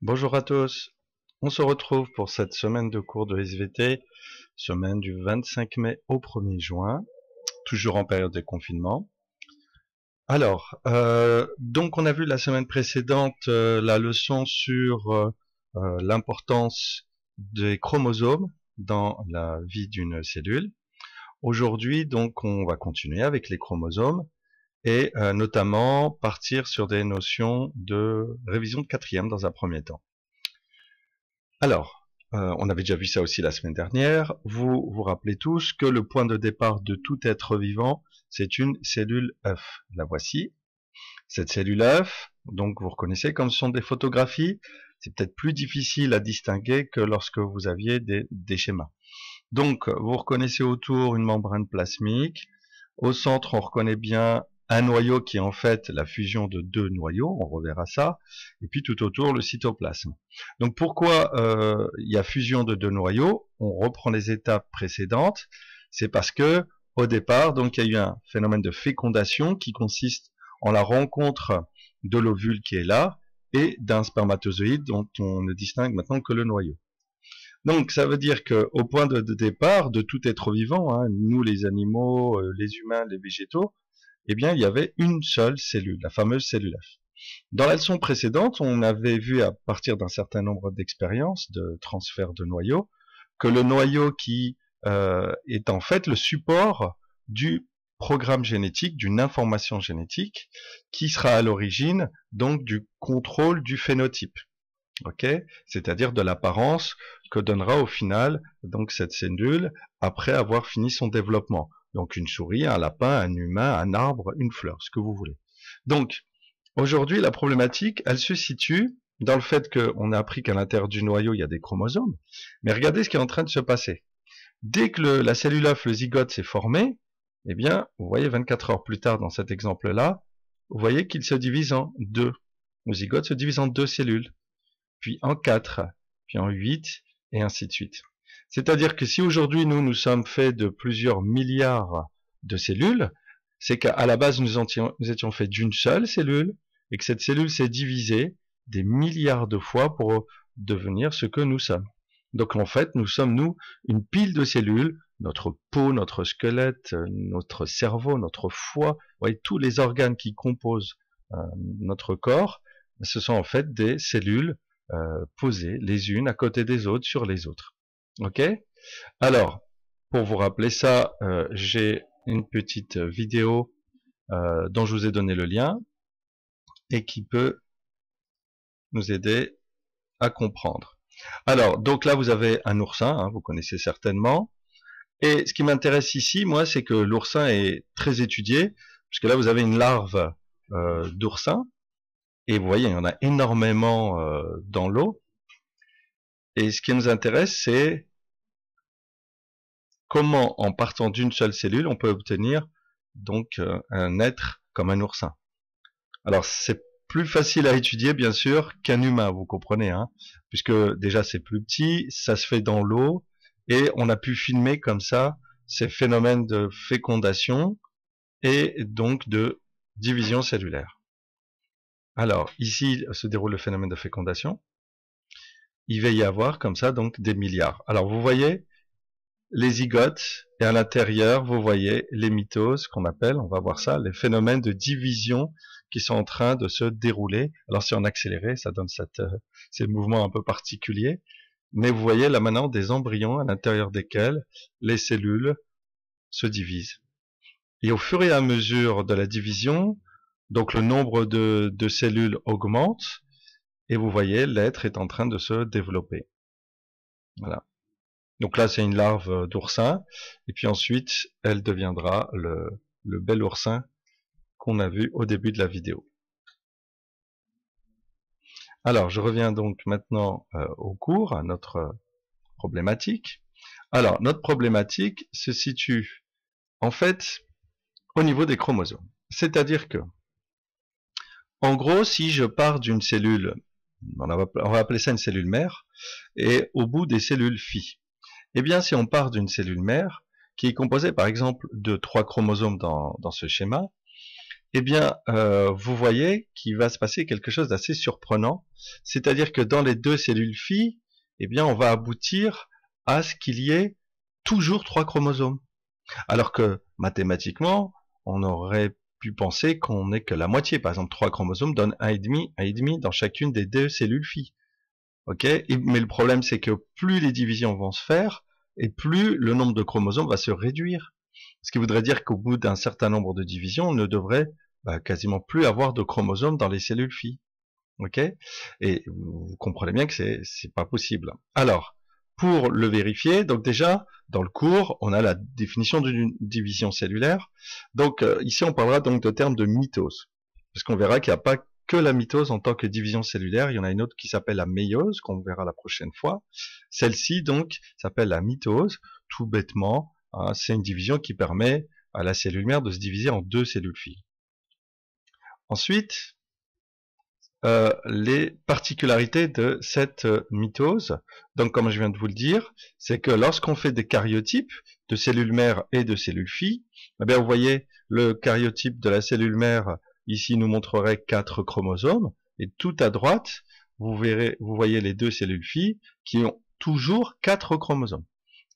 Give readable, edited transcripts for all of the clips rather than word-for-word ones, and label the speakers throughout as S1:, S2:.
S1: Bonjour à tous, on se retrouve pour cette semaine de cours de SVT, semaine du 25 mai au 1er juin, toujours en période de confinement. Alors, donc on a vu la semaine précédente la leçon sur l'importance des chromosomes dans la vie d'une cellule. Aujourd'hui, donc, on va continuer avec les chromosomes et notamment partir sur des notions de révision de quatrième dans un premier temps. Alors, on avait déjà vu ça aussi la semaine dernière. Vous vous rappelez tous que le point de départ de tout être vivant, c'est une cellule œuf. La voici. Cette cellule œuf, donc vous reconnaissez comme ce sont des photographies, c'est peut-être plus difficile à distinguer que lorsque vous aviez des schémas. Donc, vous reconnaissez autour une membrane plasmique. Au centre, on reconnaît bien un noyau qui est en fait la fusion de deux noyaux, on reverra ça, et puis tout autour le cytoplasme. Donc pourquoi il y a fusion de deux noyaux? On reprend les étapes précédentes, c'est parce que au départ, donc il y a eu un phénomène de fécondation qui consiste en la rencontre de l'ovule qui est là et d'un spermatozoïde dont on ne distingue maintenant que le noyau. Donc ça veut dire qu'au point de départ de tout être vivant, hein, nous les animaux, les humains, les végétaux, eh bien il y avait une seule cellule, la fameuse cellule œuf. Dans la leçon précédente, on avait vu à partir d'un certain nombre d'expériences de transfert de noyaux que le noyau qui est en fait le support du programme génétique, d'une information génétique qui sera à l'origine donc du contrôle du phénotype. Okay, c'est-à-dire de l'apparence que donnera au final donc cette cellule après avoir fini son développement. Donc une souris, un lapin, un humain, un arbre, une fleur, ce que vous voulez. Donc aujourd'hui la problématique, elle se situe dans le fait qu'on a appris qu'à l'intérieur du noyau il y a des chromosomes, mais regardez ce qui est en train de se passer. Dès que la cellule œuf, le zygote s'est formé, eh bien vous voyez 24 heures plus tard dans cet exemple-là, vous voyez qu'il se divise en deux. Le zygote se divise en deux cellules, puis en 4, puis en 8, et ainsi de suite. C'est-à-dire que si aujourd'hui nous sommes faits de plusieurs milliards de cellules, c'est qu'à la base nous étions faits d'une seule cellule, et que cette cellule s'est divisée des milliards de fois pour devenir ce que nous sommes. Donc en fait, nous sommes, nous, une pile de cellules, notre peau, notre squelette, notre cerveau, notre foie, vous voyez, tous les organes qui composent notre corps, ce sont en fait des cellules posées les unes à côté des autres sur les autres. Ok? Alors, pour vous rappeler ça, j'ai une petite vidéo dont je vous ai donné le lien et qui peut nous aider à comprendre. Alors, donc là, vous avez un oursin, hein, vous connaissez certainement. Et ce qui m'intéresse ici, moi, c'est que l'oursin est très étudié, puisque là, vous avez une larve d'oursin. Et vous voyez, il y en a énormément dans l'eau. Et ce qui nous intéresse, c'est comment, en partant d'une seule cellule, on peut obtenir donc un être comme un oursin. Alors, c'est plus facile à étudier, bien sûr, qu'un humain, vous comprenez, hein, puisque déjà c'est plus petit, ça se fait dans l'eau, et on a pu filmer comme ça ces phénomènes de fécondation et donc de division cellulaire. Alors, ici se déroule le phénomène de fécondation. Il va y avoir comme ça donc des milliards. Alors vous voyez les zygotes et à l'intérieur vous voyez les mitoses qu'on appelle, on va voir ça, les phénomènes de division qui sont en train de se dérouler. Alors si on accélérait, ça donne ces mouvements un peu particuliers. Mais vous voyez là maintenant des embryons à l'intérieur desquels les cellules se divisent. Et au fur et à mesure de la division, donc le nombre de cellules augmente. Et vous voyez, l'être est en train de se développer. Voilà. Donc là, c'est une larve d'oursin. Et puis ensuite, elle deviendra le bel oursin qu'on a vu au début de la vidéo. Alors, je reviens donc maintenant au cours, à notre problématique. Alors, notre problématique se situe en fait au niveau des chromosomes. C'est-à-dire que, en gros, si je pars d'une cellule, on va appeler ça une cellule mère, et au bout des cellules filles. Eh bien, si on part d'une cellule mère, qui est composée par exemple de 3 chromosomes dans ce schéma, eh bien, vous voyez qu'il va se passer quelque chose d'assez surprenant. C'est-à-dire que dans les deux cellules filles, eh bien, on va aboutir à ce qu'il y ait toujours 3 chromosomes. Alors que mathématiquement, on aurait pu penser qu'on n'ait que la moitié. Par exemple, 3 chromosomes donnent 1,5 dans chacune des deux cellules filles. Okay, mais le problème, c'est que plus les divisions vont se faire, et plus le nombre de chromosomes va se réduire. Ce qui voudrait dire qu'au bout d'un certain nombre de divisions, on ne devrait quasiment plus avoir de chromosomes dans les cellules filles. Ok, et vous comprenez bien que c'est pas possible. Alors, pour le vérifier, donc déjà, dans le cours, on a la définition d'une division cellulaire. Donc ici, on parlera donc de termes de mitose. Parce qu'on verra qu'il n'y a pas que la mitose en tant que division cellulaire, il y en a une autre qui s'appelle la méiose, qu'on verra la prochaine fois. Celle-ci, donc, s'appelle la mitose, tout bêtement. Hein, c'est une division qui permet à la cellule mère de se diviser en 2 cellules filles. Ensuite, les particularités de cette mitose. Donc, comme je viens de vous le dire, c'est que lorsqu'on fait des karyotypes de cellules mères et de cellules filles, eh bien, vous voyez, le karyotype de la cellule mère, ici, nous montrerait 4 chromosomes, et tout à droite, vous voyez les 2 cellules filles qui ont toujours 4 chromosomes.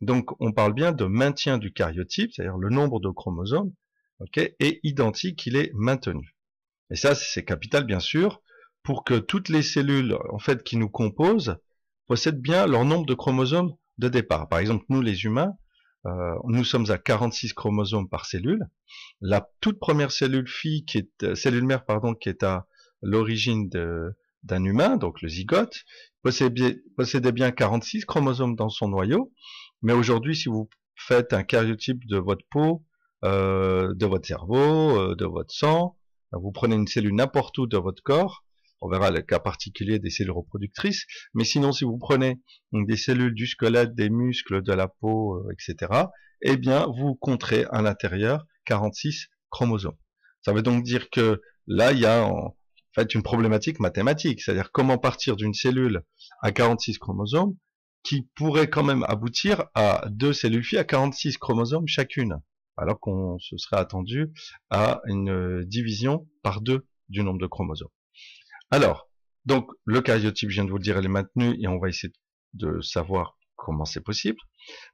S1: Donc, on parle bien de maintien du karyotype, c'est-à-dire le nombre de chromosomes, okay, est identique, il est maintenu. Et ça, c'est capital, bien sûr, pour que toutes les cellules en fait qui nous composent possèdent bien leur nombre de chromosomes de départ. Par exemple, nous les humains, nous sommes à 46 chromosomes par cellule. La toute première cellule fille qui est cellule mère pardon qui est à l'origine d'un humain, donc le zygote, possédait bien 46 chromosomes dans son noyau. Mais aujourd'hui, si vous faites un karyotype de votre peau, de votre cerveau, de votre sang, vous prenez une cellule n'importe où de votre corps, on verra le cas particulier des cellules reproductrices, mais sinon si vous prenez des cellules du squelette, des muscles, de la peau, etc., eh bien vous compterez à l'intérieur 46 chromosomes. Ça veut donc dire que là il y a en fait une problématique mathématique, c'est-à-dire comment partir d'une cellule à 46 chromosomes qui pourrait quand même aboutir à 2 cellules filles à 46 chromosomes chacune, alors qu'on se serait attendu à une division par 2 du nombre de chromosomes. Alors, donc, le karyotype, je viens de vous le dire, elle est maintenue et on va essayer de savoir comment c'est possible.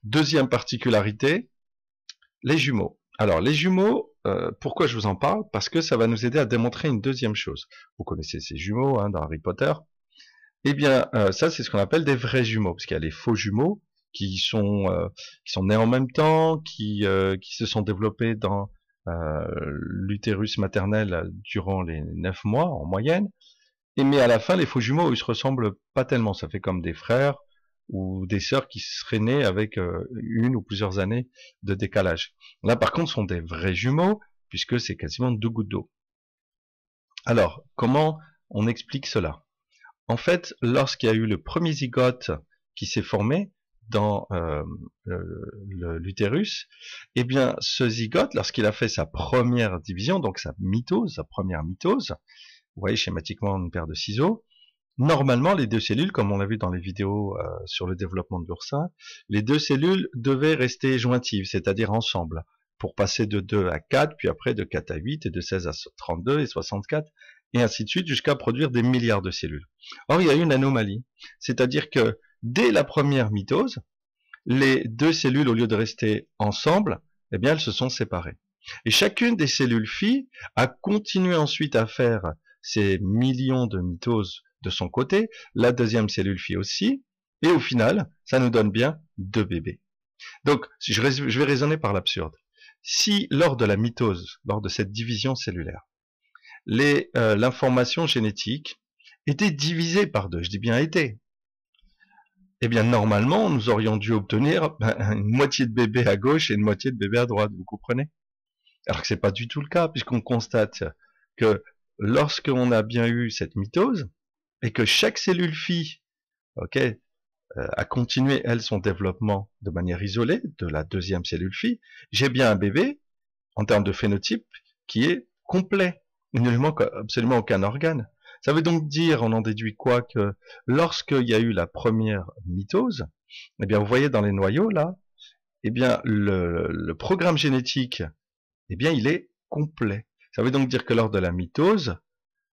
S1: Deuxième particularité, les jumeaux. Alors, les jumeaux, pourquoi je vous en parle? Parce que ça va nous aider à démontrer une deuxième chose. Vous connaissez ces jumeaux hein, dans Harry Potter. Eh bien, ça, c'est ce qu'on appelle des vrais jumeaux, parce qu'il y a les faux jumeaux qui sont nés en même temps, qui se sont développés dans l'utérus maternel durant les 9 mois en moyenne. Mais à la fin, les faux jumeaux, ils se ressemblent pas tellement. Ça fait comme des frères ou des sœurs qui seraient nés avec une ou plusieurs années de décalage. Là, par contre, ce sont des vrais jumeaux, puisque c'est quasiment 2 gouttes d'eau. Alors, comment on explique cela? En fait, lorsqu'il y a eu le premier zygote qui s'est formé dans l'utérus, eh bien, ce zygote, lorsqu'il a fait sa première division, donc sa mitose, sa première mitose, vous voyez schématiquement une paire de ciseaux. Normalement, les 2 cellules, comme on l'a vu dans les vidéos sur le développement de l'oursin, les 2 cellules devaient rester jointives, c'est-à-dire ensemble, pour passer de 2 à 4, puis après de 4 à 8, et de 16 à 32 et 64, et ainsi de suite, jusqu'à produire des milliards de cellules. Or, il y a eu une anomalie, c'est-à-dire que dès la première mitose, les 2 cellules, au lieu de rester ensemble, eh bien, elles se sont séparées. Et chacune des cellules filles a continué ensuite à faire ces millions de mitoses de son côté, la deuxième cellule fille aussi, et au final, ça nous donne bien 2 bébés. Donc, je vais raisonner par l'absurde. Si lors de la mitose, lors de cette division cellulaire, l'information génétique était divisée par 2, je dis bien était, eh bien normalement, nous aurions dû obtenir une moitié de bébé à gauche et une moitié de bébé à droite, vous comprenez? Alors que c'est pas du tout le cas, puisqu'on constate que lorsqu'on a bien eu cette mitose, et que chaque cellule fille a continué, elle, son développement de manière isolée, de la deuxième cellule fille, j'ai bien un bébé, en termes de phénotype, qui est complet. Il ne lui manque absolument aucun organe. Ça veut donc dire, on en déduit quoi, que lorsqu'il y a eu la première mitose, eh bien, vous voyez dans les noyaux, là, eh bien, le programme génétique, eh bien, il est complet. Ça veut donc dire que lors de la mitose,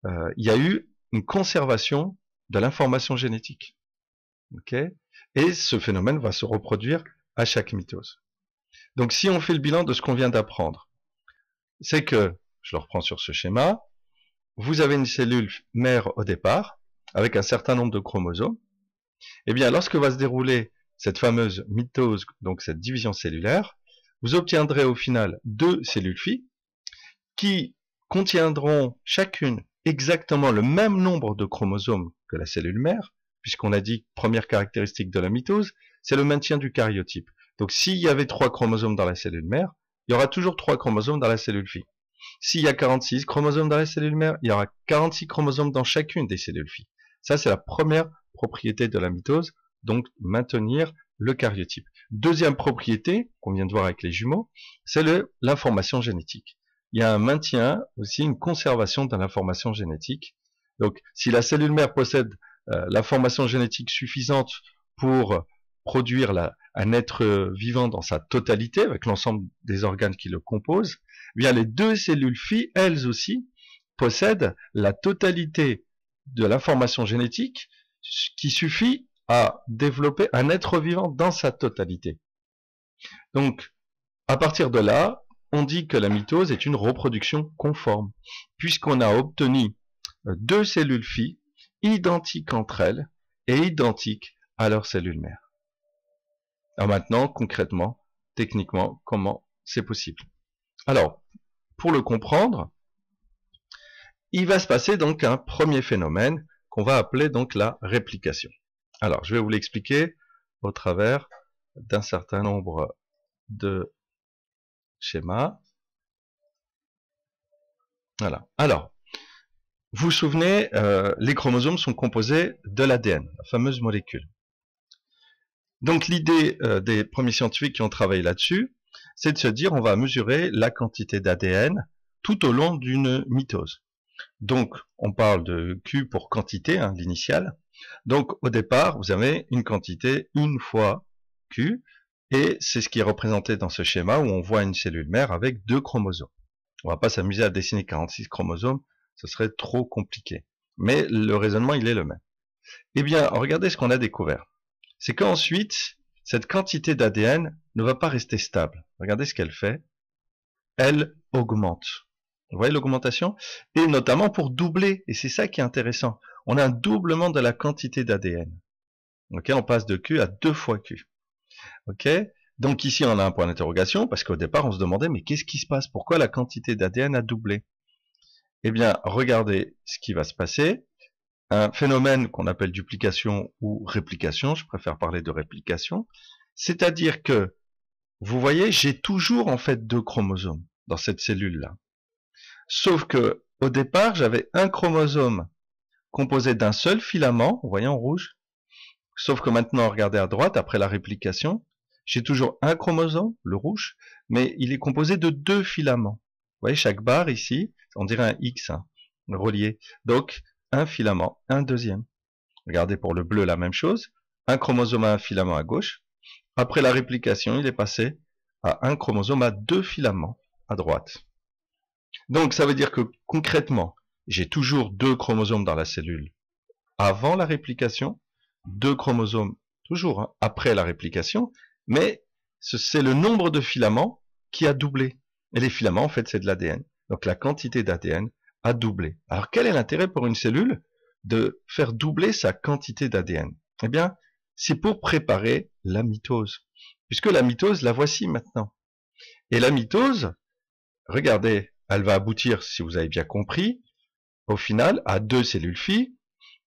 S1: il y a eu une conservation de l'information génétique. Okay, et ce phénomène va se reproduire à chaque mitose. Donc si on fait le bilan de ce qu'on vient d'apprendre, c'est que, je le reprends sur ce schéma, vous avez une cellule mère au départ, avec un certain nombre de chromosomes. Et bien, lorsque va se dérouler cette fameuse mitose, donc cette division cellulaire, vous obtiendrez au final 2 cellules filles qui contiendront chacune exactement le même nombre de chromosomes que la cellule mère, puisqu'on a dit, première caractéristique de la mitose, c'est le maintien du karyotype. Donc s'il y avait 3 chromosomes dans la cellule mère, il y aura toujours 3 chromosomes dans la cellule fille. S'il y a 46 chromosomes dans la cellule mère, il y aura 46 chromosomes dans chacune des cellules filles. Ça, c'est la première propriété de la mitose, donc maintenir le karyotype. Deuxième propriété, qu'on vient de voir avec les jumeaux, c'est l'information génétique. Il y a un maintien, aussi une conservation de l'information génétique. Donc, si la cellule mère possède l'information génétique suffisante pour produire un être vivant dans sa totalité, avec l'ensemble des organes qui le composent, eh bien les 2 cellules filles, elles aussi, possèdent la totalité de l'information génétique qui suffit à développer un être vivant dans sa totalité. Donc, à partir de là, on dit que la mitose est une reproduction conforme, puisqu'on a obtenu 2 cellules filles identiques entre elles et identiques à leurs cellules mères. Alors maintenant, concrètement, techniquement, comment c'est possible? Alors, pour le comprendre, il va se passer donc un premier phénomène qu'on va appeler donc la réplication. Alors, je vais vous l'expliquer au travers d'un certain nombre de schémas. Voilà. Alors, vous vous souvenez, les chromosomes sont composés de l'ADN, la fameuse molécule. Donc l'idée des premiers scientifiques qui ont travaillé là-dessus, c'est de se dire on va mesurer la quantité d'ADN tout au long d'une mitose. Donc on parle de Q pour quantité, hein, l'initiale. Donc au départ, vous avez une quantité 1 fois Q, et c'est ce qui est représenté dans ce schéma où on voit une cellule mère avec 2 chromosomes. On ne va pas s'amuser à dessiner 46 chromosomes, ce serait trop compliqué. Mais le raisonnement, il est le même. Eh bien, regardez ce qu'on a découvert. C'est qu'ensuite, cette quantité d'ADN ne va pas rester stable. Regardez ce qu'elle fait. Elle augmente. Vous voyez l'augmentation? Et notamment pour doubler, et c'est ça qui est intéressant. On a un doublement de la quantité d'ADN. Okay, on passe de Q à 2 fois Q. Okay, donc ici, on a un point d'interrogation, parce qu'au départ, on se demandait, mais qu'est-ce qui se passe? Pourquoi la quantité d'ADN a doublé? Eh bien, regardez ce qui va se passer. Un phénomène qu'on appelle duplication ou réplication, je préfère parler de réplication, c'est-à-dire que, vous voyez, j'ai toujours en fait 2 chromosomes dans cette cellule-là. Sauf que, au départ, j'avais un chromosome composé d'un seul filament, vous voyez en rouge, sauf que maintenant, regardez à droite, après la réplication, j'ai toujours un chromosome, le rouge, mais il est composé de 2 filaments. Vous voyez, chaque barre ici, on dirait un X, hein, relié. Donc, un filament, un deuxième. Regardez pour le bleu, la même chose. Un chromosome à un filament à gauche. Après la réplication, il est passé à un chromosome à 2 filaments à droite. Donc, ça veut dire que concrètement, j'ai toujours 2 chromosomes dans la cellule avant la réplication, 2 chromosomes toujours hein, après la réplication, mais c'est le nombre de filaments qui a doublé. Et les filaments, en fait, c'est de l'ADN. Donc, la quantité d'ADN a doublé. Alors, quel est l'intérêt pour une cellule de faire doubler sa quantité d'ADN? Eh bien, c'est pour préparer la mitose. Puisque la mitose, la voici maintenant. Et la mitose, regardez, elle va aboutir, si vous avez bien compris, au final, à 2 cellules filles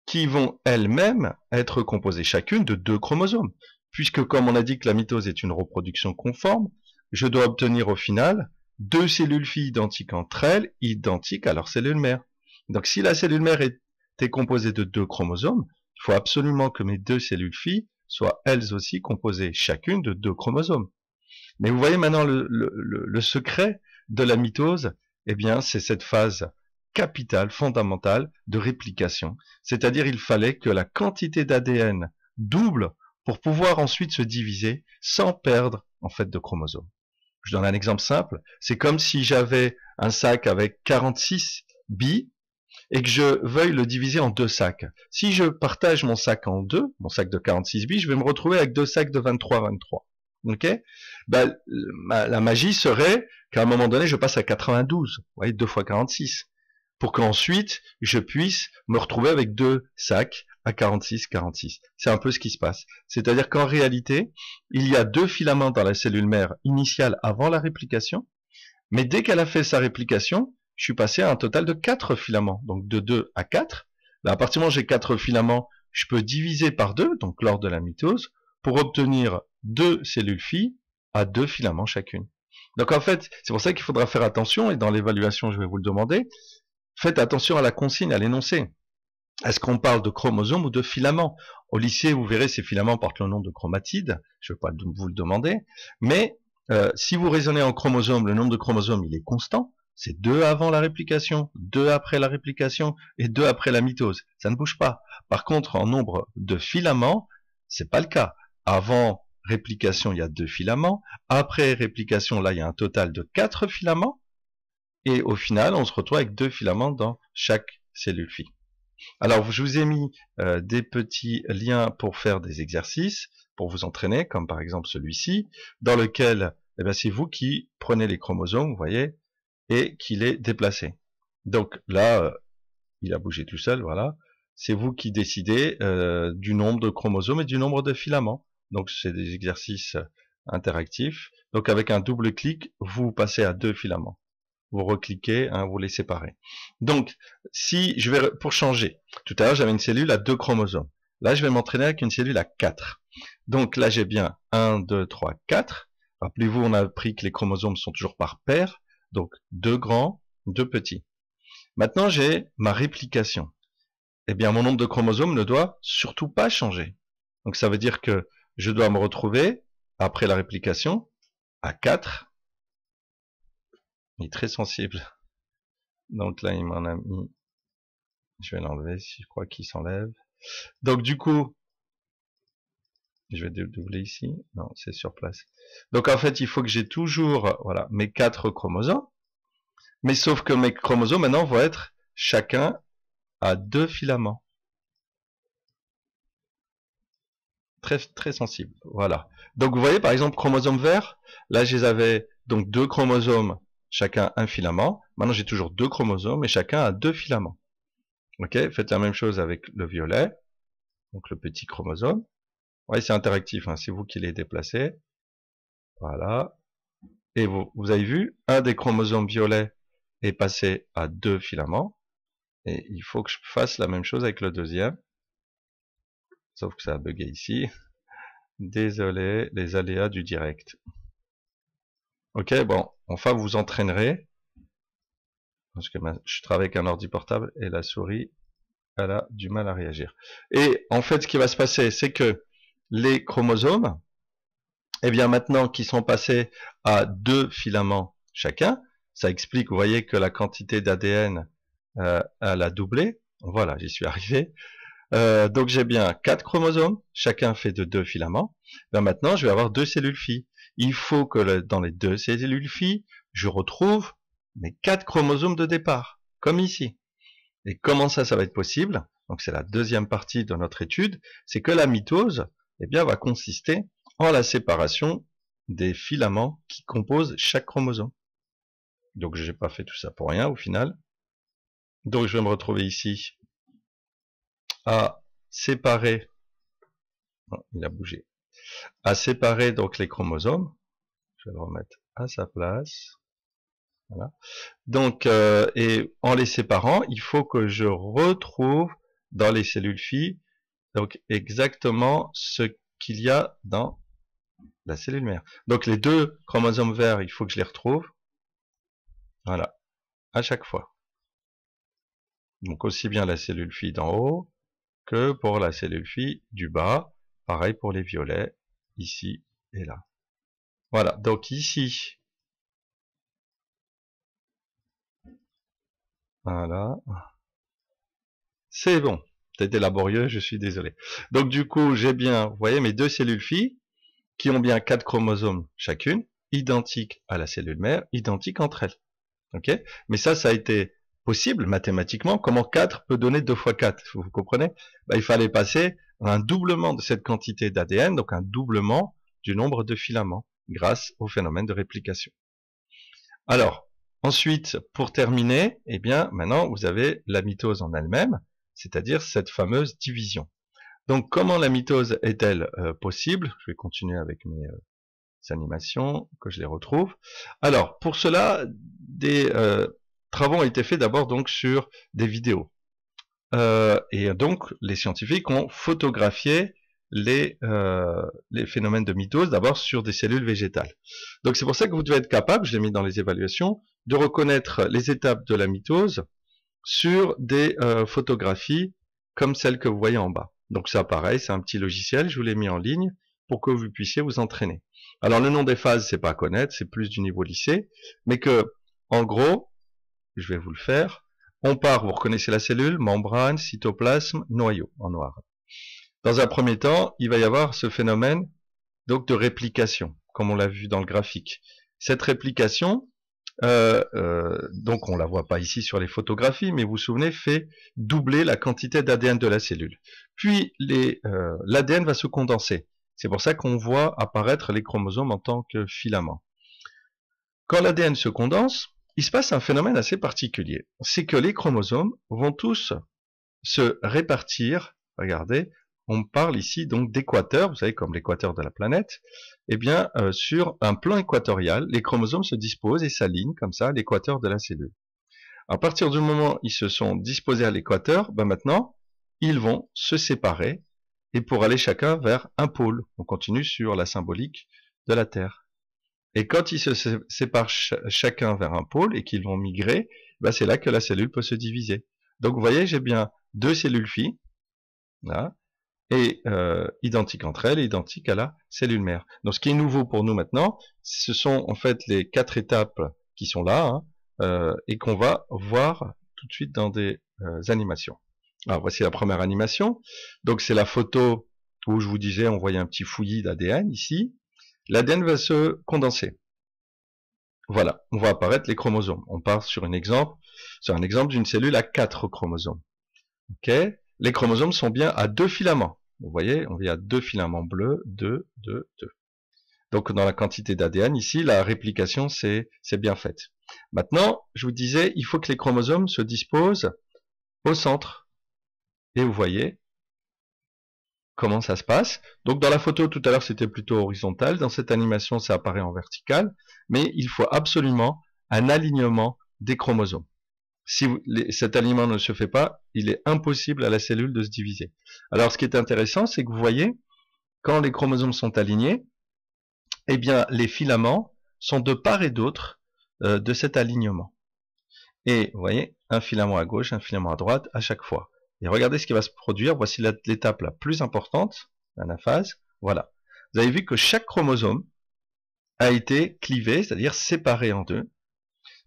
S1: qui vont elles-mêmes être composées chacune de 2 chromosomes. Puisque, comme on a dit que la mitose est une reproduction conforme, je dois obtenir au final 2 cellules filles identiques entre elles, identiques à leur cellule mère. Donc si la cellule mère était composée de 2 chromosomes, il faut absolument que mes 2 cellules filles soient elles aussi composées chacune de 2 chromosomes. Mais vous voyez maintenant le secret de la mitose, eh bien c'est cette phase capitale, fondamentale de réplication. C'est-à-dire il fallait que la quantité d'ADN double pour pouvoir ensuite se diviser sans perdre en fait de chromosomes. Je donne un exemple simple. C'est comme si j'avais un sac avec 46 billes et que je veuille le diviser en deux sacs. Si je partage mon sac en deux, mon sac de 46 billes, je vais me retrouver avec deux sacs de 23. Ok? Ben, la magie serait qu'à un moment donné, je passe à 92. Vous voyez, 2 fois 46. Pour qu'ensuite, je puisse me retrouver avec deux sacs à 46. C'est un peu ce qui se passe. C'est-à-dire qu'en réalité, il y a deux filaments dans la cellule mère initiale avant la réplication, mais dès qu'elle a fait sa réplication, je suis passé à un total de 4 filaments. Donc de 2 à 4. Ben, à partir du moment où j'ai 4 filaments, je peux diviser par 2, donc lors de la mitose, pour obtenir 2 cellules filles à 2 filaments chacune. Donc en fait, c'est pour ça qu'il faudra faire attention, et dans l'évaluation je vais vous le demander, faites attention à la consigne, à l'énoncé. Est-ce qu'on parle de chromosomes ou de filaments? Au lycée, vous verrez, ces filaments portent le nom de chromatides, je ne vais pas vous le demander, mais si vous raisonnez en chromosomes, le nombre de chromosomes, il est constant, c'est 2 avant la réplication, 2 après la réplication et 2 après la mitose. Ça ne bouge pas. Par contre, en nombre de filaments, c'est pas le cas. Avant réplication, il y a 2 filaments. Après réplication, là, il y a un total de 4 filaments. Et au final, on se retrouve avec 2 filaments dans chaque cellule fille. Alors, je vous ai mis des petits liens pour faire des exercices, pour vous entraîner, comme par exemple celui-ci, dans lequel eh bien, c'est vous qui prenez les chromosomes, vous voyez, et qui les déplacez. Donc là, il a bougé tout seul, voilà. C'est vous qui décidez du nombre de chromosomes et du nombre de filaments. Donc c'est des exercices interactifs. Donc avec un double clic, vous passez à 2 filaments. Vous recliquez, hein, vous les séparez. Donc, si je vais, pour changer, tout à l'heure j'avais une cellule à 2 chromosomes. Là, je vais m'entraîner avec une cellule à 4. Donc là, j'ai bien 1, 2, 3, 4. Rappelez-vous, on a appris que les chromosomes sont toujours par paire. Donc, 2 grands, 2 petits. Maintenant, j'ai ma réplication. Eh bien, mon nombre de chromosomes ne doit surtout pas changer. Donc, ça veut dire que je dois me retrouver, après la réplication, à 4. Il est très sensible. Donc là, il m'en a mis. Je vais l'enlever si je crois qu'il s'enlève. Donc du coup, je vais doubler ici. Non, c'est sur place. Donc en fait, il faut que j'ai toujours, voilà, mes 4 chromosomes. Mais sauf que mes chromosomes maintenant vont être chacun à 2 filaments. Très très sensible. Voilà. Donc vous voyez par exemple chromosome vert. Là, je les avais donc 2 chromosomes, chacun un filament. Maintenant, j'ai toujours 2 chromosomes et chacun a 2 filaments. Ok, faites la même chose avec le violet, donc le petit chromosome. Ouais, c'est interactif, hein, c'est vous qui les déplacez. Voilà. Et vous avez vu, un des chromosomes violets est passé à 2 filaments. Et il faut que je fasse la même chose avec le deuxième. Sauf que ça a bugué ici. Désolé, les aléas du direct. Ok, bon, enfin vous entraînerez. Parce que je travaille avec un ordi portable et la souris, elle a du mal à réagir. Et en fait, ce qui va se passer, c'est que les chromosomes, eh bien maintenant qu'ils sont passés à 2 filaments chacun, ça explique, vous voyez que la quantité d'ADN, elle a doublé. Voilà, j'y suis arrivé. Donc j'ai bien 4 chromosomes, chacun fait de 2 filaments. Ben maintenant, je vais avoir 2 cellules filles. Il faut que dans les 2 cellules filles, je retrouve mes 4 chromosomes de départ, comme ici. Et comment ça va être possible? Donc c'est la deuxième partie de notre étude, c'est que la mitose, eh bien, va consister en la séparation des filaments qui composent chaque chromosome. Donc je n'ai pas fait tout ça pour rien au final. Donc je vais me retrouver ici à séparer, non, il a bougé, à séparer donc les chromosomes. Je vais le remettre à sa place. Voilà. Donc, et en les séparant, il faut que je retrouve dans les cellules filles donc exactement ce qu'il y a dans la cellule mère. Donc les 2 chromosomes verts, il faut que je les retrouve. Voilà, à chaque fois. Donc aussi bien la cellule fille d'en haut que pour la cellule fille du bas. Pareil pour les violets, ici et là. Voilà, donc ici, voilà, c'est bon. C'était laborieux, je suis désolé. Donc du coup, j'ai bien, vous voyez, mes 2 cellules filles qui ont bien 4 chromosomes chacune. identiques à la cellule mère, identiques entre elles. Ok? Mais ça a été possible mathématiquement. Comment 4 peut donner 2 fois 4? Vous comprenez? Il fallait passer à un doublement de cette quantité d'ADN, donc un doublement du nombre de filaments, grâce au phénomène de réplication. Alors, ensuite, pour terminer, eh bien, maintenant, vous avez la mitose en elle-même, c'est-à-dire cette fameuse division. Donc, comment la mitose est-elle possible? Je vais continuer avec mes animations, que je les retrouve. Alors, pour cela, des travaux ont été faits d'abord donc sur des vidéos. Et donc, les scientifiques ont photographié les phénomènes de mitose d'abord sur des cellules végétales. Donc c'est pour ça que vous devez être capable, je l'ai mis dans les évaluations, de reconnaître les étapes de la mitose sur des photographies comme celle que vous voyez en bas. Donc ça pareil, c'est un petit logiciel, je vous l'ai mis en ligne pour que vous puissiez vous entraîner. Alors le nom des phases, c'est pas à connaître, c'est plus du niveau lycée, mais que en gros, je vais vous le faire, on part, vous reconnaissez la cellule, membrane, cytoplasme, noyau en noir. Dans un premier temps, il va y avoir ce phénomène donc de réplication, comme on l'a vu dans le graphique. Cette réplication, donc on la voit pas ici sur les photographies, mais vous vous souvenez, fait doubler la quantité d'ADN de la cellule. Puis l'ADN va se condenser. C'est pour ça qu'on voit apparaître les chromosomes en tant que filaments. Quand l'ADN se condense, il se passe un phénomène assez particulier. C'est que les chromosomes vont tous se répartir, regardez, on parle ici donc d'équateur, vous savez comme l'équateur de la planète, eh bien sur un plan équatorial, les chromosomes se disposent et s'alignent comme ça à l'équateur de la cellule. À partir du moment où ils se sont disposés à l'équateur, maintenant, ils vont se séparer et pour aller chacun vers un pôle. On continue sur la symbolique de la Terre. Et quand ils se séparent chacun vers un pôle et qu'ils vont migrer, c'est là que la cellule peut se diviser. Donc vous voyez, j'ai bien deux cellules filles, là, et identiques entre elles et identiques à la cellule mère. Donc ce qui est nouveau pour nous maintenant, ce sont en fait les 4 étapes qui sont là, et qu'on va voir tout de suite dans des animations. Alors voici la première animation. Donc c'est la photo où je vous disais, on voyait un petit fouillis d'ADN ici. L'ADN va se condenser. Voilà, on voit apparaître les chromosomes. On part sur un exemple d'une cellule à 4 chromosomes. Ok, les chromosomes sont bien à 2 filaments. Vous voyez, on vient à 2 filaments bleus, 2, 2, 2. Donc dans la quantité d'ADN ici, la réplication c'est bien faite. Maintenant, je vous disais, il faut que les chromosomes se disposent au centre. Et vous voyez comment ça se passe. Donc dans la photo tout à l'heure c'était plutôt horizontal, dans cette animation ça apparaît en vertical, mais il faut absolument un alignement des chromosomes. Si cet alignement ne se fait pas, il est impossible à la cellule de se diviser. Alors ce qui est intéressant, c'est que vous voyez, quand les chromosomes sont alignés, eh bien les filaments sont de part et d'autre de cet alignement. Et vous voyez, un filament à gauche, un filament à droite à chaque fois. Et regardez ce qui va se produire, voici l'étape la plus importante, l'anaphase, voilà. Vous avez vu que chaque chromosome a été clivé, c'est-à-dire séparé en deux,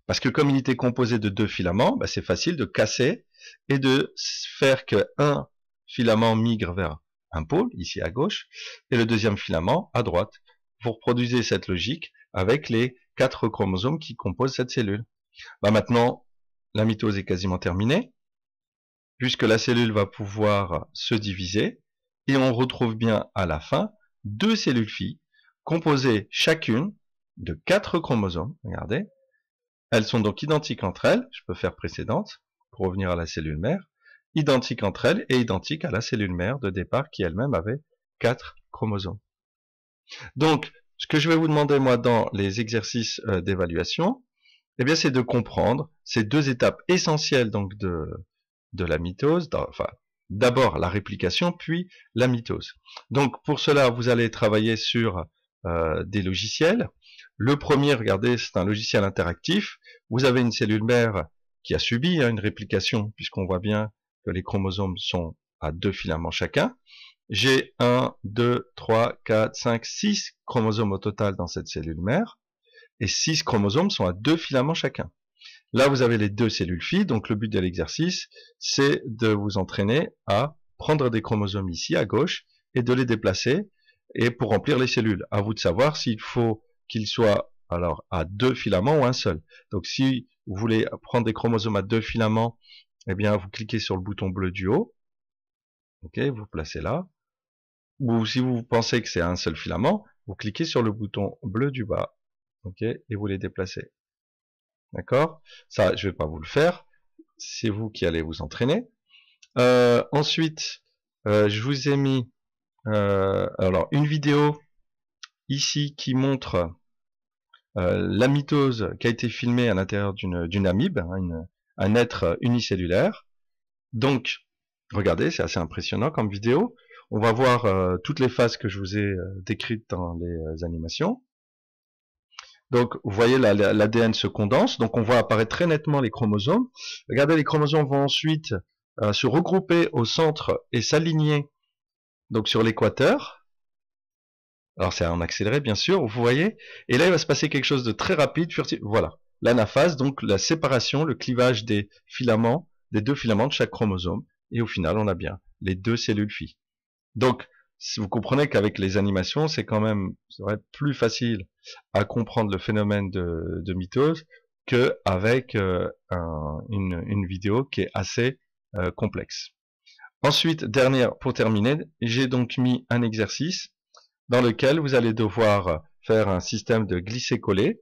S1: parce que comme il était composé de 2 filaments, c'est facile de casser et de faire qu'un filament migre vers un pôle, ici à gauche, et le deuxième filament à droite. Vous reproduisez cette logique avec les 4 chromosomes qui composent cette cellule. Maintenant, la mitose est quasiment terminée, puisque la cellule va pouvoir se diviser, et on retrouve bien à la fin 2 cellules filles, composées chacune de 4 chromosomes, regardez. Elles sont donc identiques entre elles, je peux faire précédente, pour revenir à la cellule mère, identiques entre elles et identiques à la cellule mère de départ qui elle-même avait 4 chromosomes. Donc, ce que je vais vous demander moi dans les exercices d'évaluation, eh bien c'est de comprendre ces 2 étapes essentielles donc de la mitose, enfin d'abord la réplication puis la mitose. Donc pour cela vous allez travailler sur des logiciels. Le premier, regardez, c'est un logiciel interactif. Vous avez une cellule mère qui a subi une réplication, puisqu'on voit bien que les chromosomes sont à 2 filaments chacun. J'ai 1, 2, 3, 4, 5, 6 chromosomes au total dans cette cellule mère, et 6 chromosomes sont à 2 filaments chacun. Là, vous avez les 2 cellules filles, donc le but de l'exercice, c'est de vous entraîner à prendre des chromosomes ici, à gauche, et de les déplacer, et pour remplir les cellules. À vous de savoir s'il faut qu'ils soient alors à 2 filaments ou un seul. Donc si vous voulez prendre des chromosomes à 2 filaments, eh bien vous cliquez sur le bouton bleu du haut, ok, vous placez là. Ou si vous pensez que c'est un seul filament, vous cliquez sur le bouton bleu du bas, ok, et vous les déplacez. D'accord? Ça, je vais pas vous le faire, c'est vous qui allez vous entraîner. Ensuite, je vous ai mis alors une vidéo ici qui montre la mitose qui a été filmée à l'intérieur d'une amibe, hein, un être unicellulaire. Donc, regardez, c'est assez impressionnant comme vidéo. On va voir toutes les phases que je vous ai décrites dans les animations. Donc, vous voyez, l'ADN se condense, donc on voit apparaître très nettement les chromosomes. Regardez, les chromosomes vont ensuite se regrouper au centre et s'aligner donc sur l'équateur. Alors c'est en accéléré bien sûr, vous voyez. Et là il va se passer quelque chose de très rapide, furtif. Voilà, l'anaphase, donc la séparation, le clivage des filaments, des deux filaments de chaque chromosome. Et au final on a bien les deux cellules filles. Donc si vous comprenez qu'avec les animations c'est quand même, c'est vrai, plus facile à comprendre le phénomène de mitose qu'avec une vidéo qui est assez complexe. Ensuite, pour terminer, j'ai donc mis un exercice dans lequel vous allez devoir faire un système de glisser-coller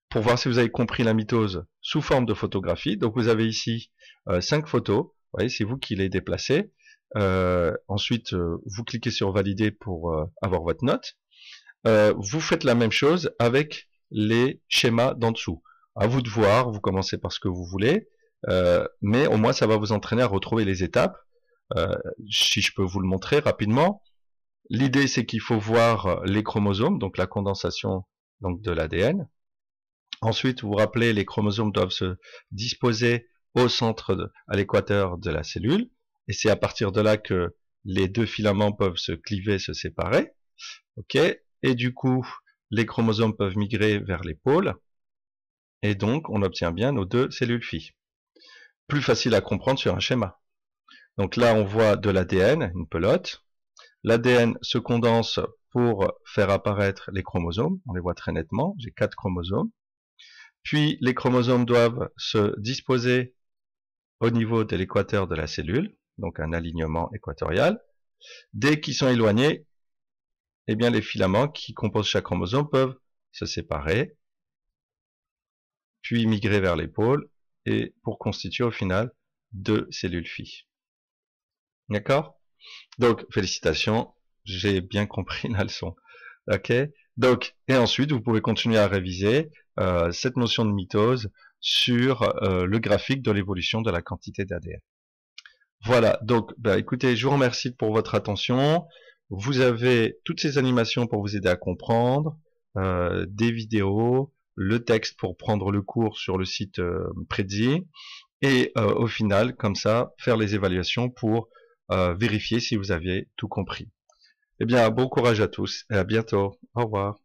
S1: pour voir si vous avez compris la mitose sous forme de photographie. Donc vous avez ici 5 photos, vous voyez, c'est vous qui les déplacez. Ensuite, vous cliquez sur valider pour avoir votre note. Vous faites la même chose avec les schémas d'en dessous. À vous de voir, vous commencez par ce que vous voulez, mais au moins ça va vous entraîner à retrouver les étapes. Si je peux vous le montrer rapidement, l'idée c'est qu'il faut voir les chromosomes, donc la condensation donc de l'ADN. Ensuite, vous vous rappelez, les chromosomes doivent se disposer au centre, à l'équateur de la cellule, et c'est à partir de là que les deux filaments peuvent se cliver, se séparer. Ok, et du coup, les chromosomes peuvent migrer vers les pôles, et donc on obtient bien nos deux cellules filles. Plus facile à comprendre sur un schéma. Donc là, on voit de l'ADN, une pelote. L'ADN se condense pour faire apparaître les chromosomes. On les voit très nettement. J'ai 4 chromosomes. Puis les chromosomes doivent se disposer au niveau de l'équateur de la cellule, donc un alignement équatorial. Dès qu'ils sont éloignés, eh bien les filaments qui composent chaque chromosome peuvent se séparer, puis migrer vers les pôles, et pour constituer au final deux cellules filles. D'accord? Donc, félicitations, j'ai bien compris la leçon. Ok? Donc, et ensuite, vous pouvez continuer à réviser cette notion de mitose sur le graphique de l'évolution de la quantité d'ADN. Voilà, donc, écoutez, je vous remercie pour votre attention. Vous avez toutes ces animations pour vous aider à comprendre, des vidéos, le texte pour prendre le cours sur le site Prezi, et au final, comme ça, faire les évaluations pour vérifier si vous aviez tout compris. Eh bien, bon courage à tous et à bientôt. Au revoir.